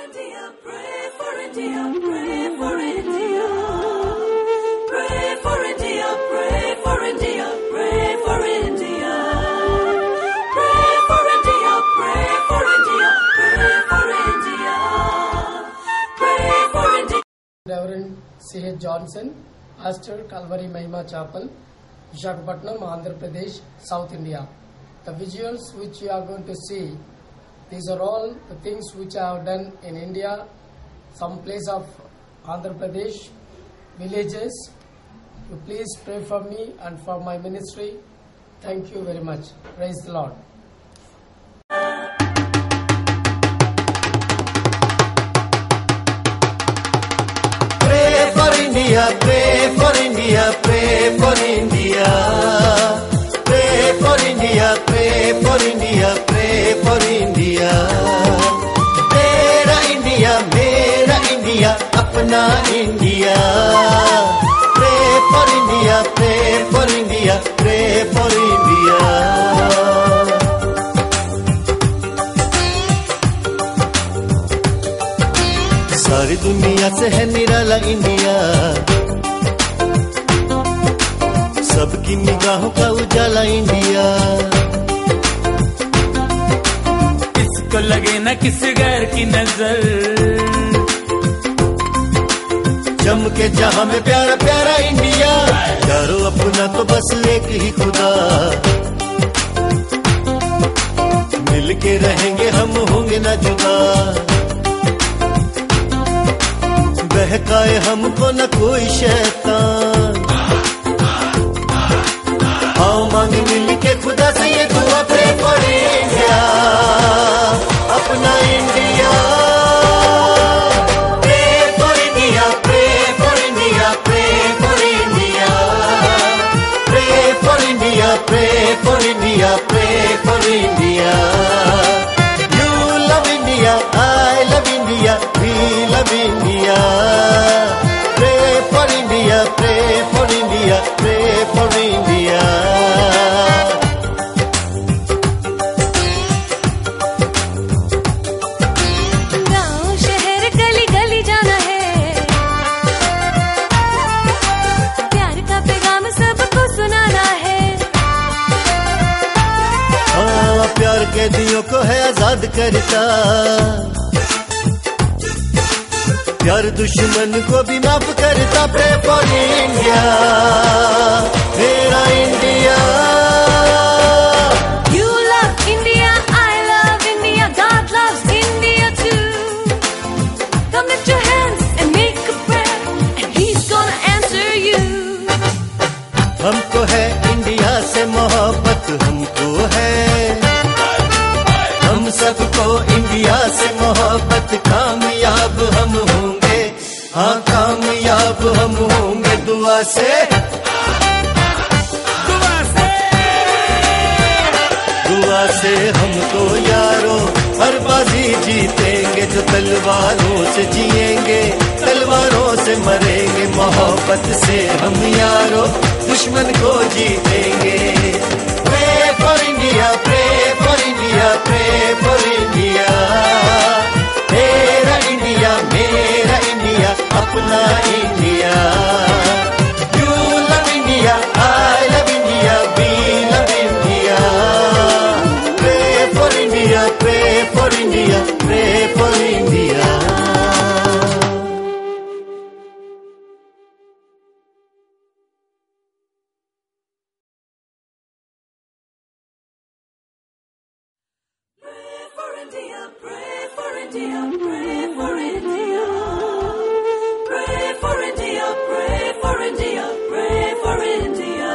India, pray for India, pray for India. Pray for India, pray for India, pray for India. Pray for India, pray for India, pray for India. Pray for India. Reverend C.H. Johnson, Pastor, Calvary Mahima Chapel, Visakhapatnam, Andhra Pradesh, South India. The visuals which you are going to see, these are all the things which I have done in India, some place of Andhra Pradesh, villages. You please pray for me and for my ministry. Thank you very much. Praise the Lord. Pray for India, pray for India, pray for India. Pray for India, pray for India, pray for India. मेरा India, अपना India. Pray for India, pray for India, pray for India. सारी दुनिया से है निराला India, सबकी निगाहों का उजाला India. किसको लगे न किसी गैर की नजर, जम के जहां में प्यारा प्यारा इंडिया. यारो अपना तो बस एक ही खुदा, मिलके रहेंगे हम होंगे ना जुदा. बहकाए हमको न कोई शैतान, आओ मांग मिल के खुदा से ये दुआ. प्रे फॉर इंडिया, अपना India. Pray for India, pray for India, pray for India. Pray for India, pray for India, pray for India. You love India, I love India, we love India. Pray for India, pray for India, pray for India. गाँव शहर गली गली जाना है, प्यार का पैगाम सबको सुनाना है. हाँ, प्यार के दियों को है आजाद करता, प्यार दुश्मन को भी माफ करता. Pray for India, मेरा India. You love India, I love India, God loves India too. Come lift your hands and make a prayer, and He's gonna answer you. हमको है इंडिया से मोहब्बत, हमको है, हम सबको इंडिया से मोहब्बत. कामयाब हम होंगे, हाँ कामयाब हम होंगे. दुआ से हम तो यारों हर बाजी जीतेंगे. जो तलवारों से जिएंगे, तलवारों से मरेंगे. मोहब्बत से हम यारों दुश्मन को जीतेंगे. Pray for India, pray for India, pray for India. मेरा इंडिया, अपना India. You love India, I love India, we love India. Pray for India, pray for India, pray for India. Pray for India, pray for India, pray for India. Pray for India, pray for India, pray for India.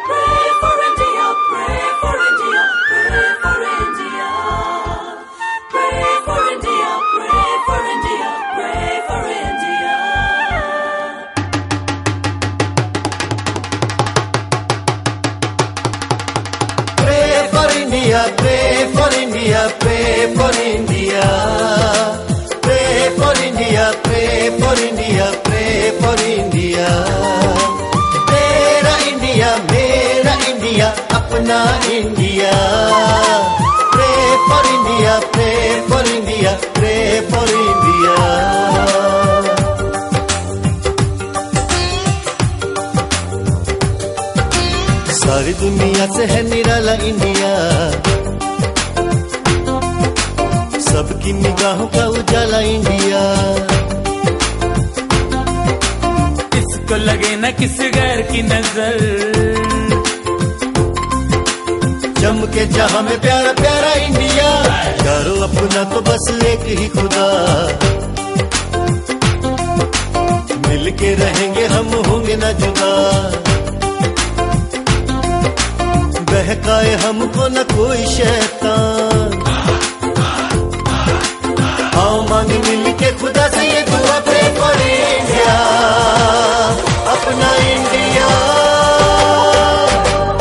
Pray for India, pray for India, pray for India. Pray for India, pray for India, pray for India. Pray for India, pray for India, pray for India. Pray for India, pray for India, pray for India. मेरा India, अपना India. Pray for India, pray for India, pray सबकी निगाहों का उजाला India. इसको लगे न किसी गैर की नजर, चमके जहां में प्यारा प्यारा इंडिया। यारो अपना तो बस एक ही खुदा, मिलके रहेंगे हम होंगे न जुदा। बहकाए हमको न कोई शैतान, आओ मांग मिल के खुदा से ये दुआ पे फॉर इंडिया, अपना India.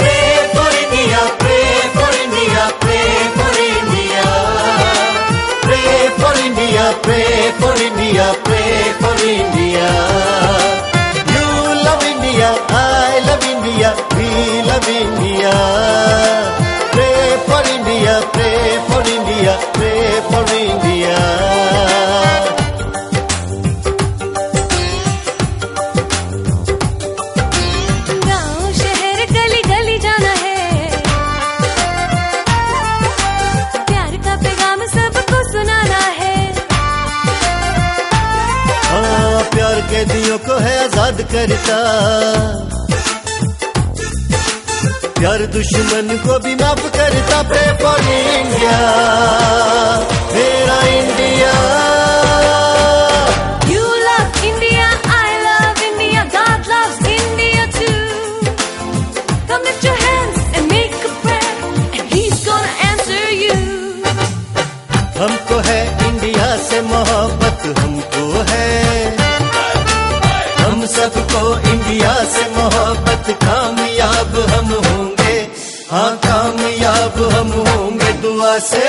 Pray for India, pray for India, pray for India. Pray for India, pray for India, pray for India. You love India, I love India, we love India. Pray for India, pray for India, pray for India. गाँव शहर गली गली जाना है, प्यार का पैगाम सबको सुनाना है। हाँ, प्यार कैदियों को है आजाद करता, प्यार दुश्मन को भी माफ करता। प्रे फॉर इंडिया, मेरा India. You love India, I love India, God loves India too. Come lift your hands and make a prayer, and He's gonna answer you. हमको है इंडिया से मोहब्बत, हमको है, हम सबको इंडिया से मोहब्बत। कामयाब हम होंगे, हाँ कामयाब हम होंगे दुआ से,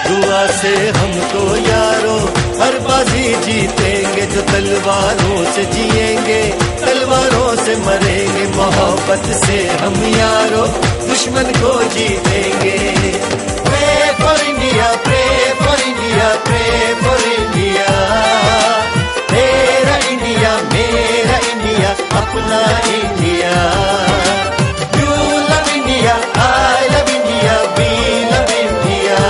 दुआ से हम तो यारों हर बाजी जीतेंगे। जो तलवारों से जिएंगे, तलवारों से मरेंगे। मोहब्बत से हम यारों दुश्मन को जीतेंगे। Pray for India, pray for India, pray for India. मेरा इंडिया, मेरा इंडिया, अपना India. You love India, I love India, we love India.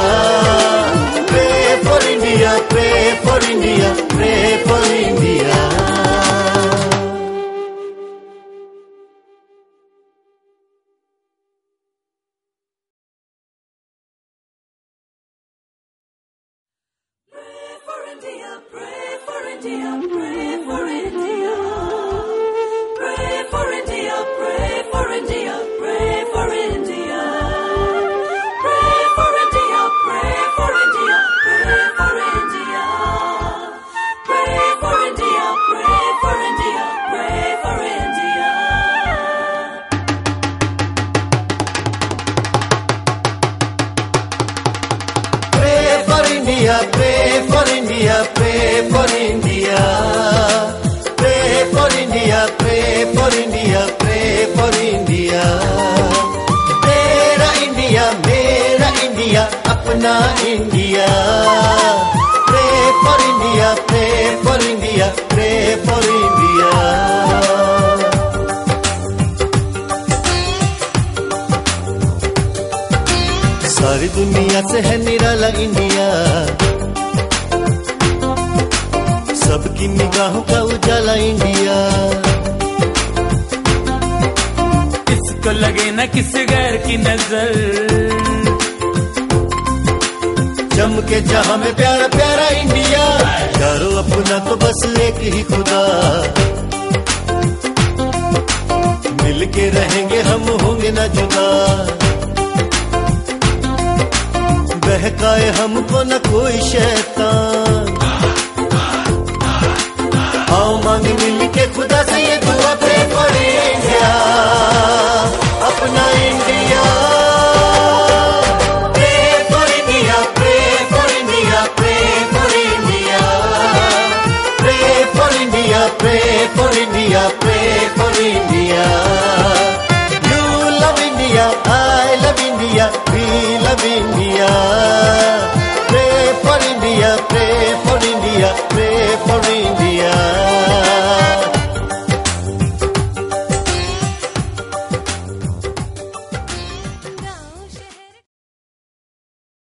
Pray for India, pray for India, pray for India. Pray for India, pray for India, pray for India. Pray for India, pray for India, pray for India. Pray for India, pray for India, pray for India. Pray for India, pray for India, pray for India. Pray for India, pray for India, pray for India. Pray for India, pray for India, pray for India. मेरा India, मेरा India, अपना India. Pray for India, pray for India, pray for India. सारी दुनिया से है निराला India, सबकी निगाहों का उजाला इंडिया। इसको लगे न किसी गैर की नजर, चमके जहां में प्यारा प्यारा इंडिया। यारो अपना तो बस एक ही खुदा, मिलके रहेंगे हम होंगे न जुदा। बहकाए हमको न कोई शैतान, आओ मांग मिल के खुदा से ये दुआ पे फॉर इंडिया,